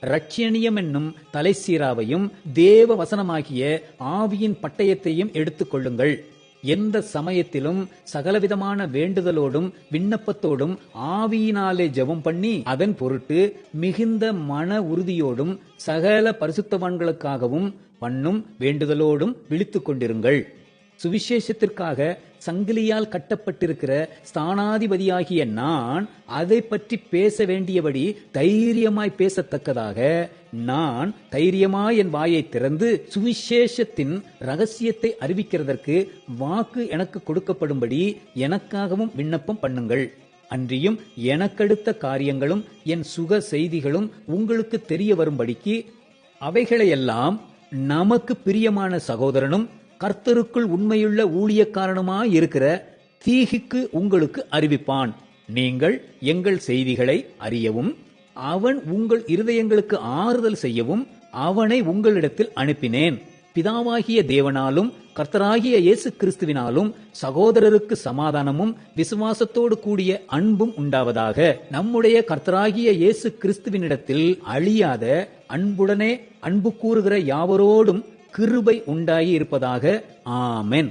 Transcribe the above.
இரட்சணியம் என்னும் தலைசீராவையும் தேவ வசனமாகிய ஆவியின் பட்டயத்தையும் எடுத்துக் கொள்ளுங்கள். எந்த சமயத்திலும் சகலவிதமான வேண்டுதலோடும் விண்ணப்பத்தோடும் ஆவியினாலே ஜெபம் பண்ணி அதன் பொருட்டு மிகுந்த மன உறுதியோடும் சகல பரிசுத்தவான்களுக்காகவும் பண்ணும் வேண்டுதலோடும் விழித்துக் கொண்டிருங்கள். சுவிசேஷத்திற்காக சங்கிலியால் கட்டப்பட்டிருக்கிற ஸ்தானாதிபதியாகிய நான் அதை பற்றி பேச வேண்டியபடி தைரியமாய் பேசத்தக்கதாக நான் தைரியமாய் என் வாயை திறந்து சுவிசேஷத்தின் ரகசியத்தை அறிவிக்கிறதற்கு வாக்கு எனக்கு கொடுக்கப்படும்படி எனக்காகவும் விண்ணப்பம் பண்ணுங்கள். அன்றியும் எனக்கடுத்த காரியங்களும் என் சுக செய்திகளும் உங்களுக்கு தெரிய வரும்படிக்கு அவைகளையெல்லாம் நமக்கு பிரியமான சகோதரனும் கர்த்தருக்குள் உண்மையுள்ள ஊழியக்காரனுமாயிருக்கிற தீகிக்கு உங்களுக்கு அறிவிப்பான். நீங்கள் எங்கள் செய்திகளை அறியவும் அவன் உங்கள் இருதயங்களுக்கு ஆறுதல் செய்யவும் அவனை உங்களிடத்தில் அனுப்பினேன். பிதாவாகிய தேவனாலும் கர்த்தராகிய இயேசு கிறிஸ்துவினாலும் சகோதரருக்கு சமாதானமும் விசுவாசத்தோடு கூடிய அன்பும் உண்டாவதாக. நம்முடைய கர்த்தராகிய இயேசு கிறிஸ்துவினிடத்தில் அழியாத அன்புடனே அன்பு கூறுகிற யாவரோடும் கிருபை உண்டாகி இருப்பதாக. ஆமென்.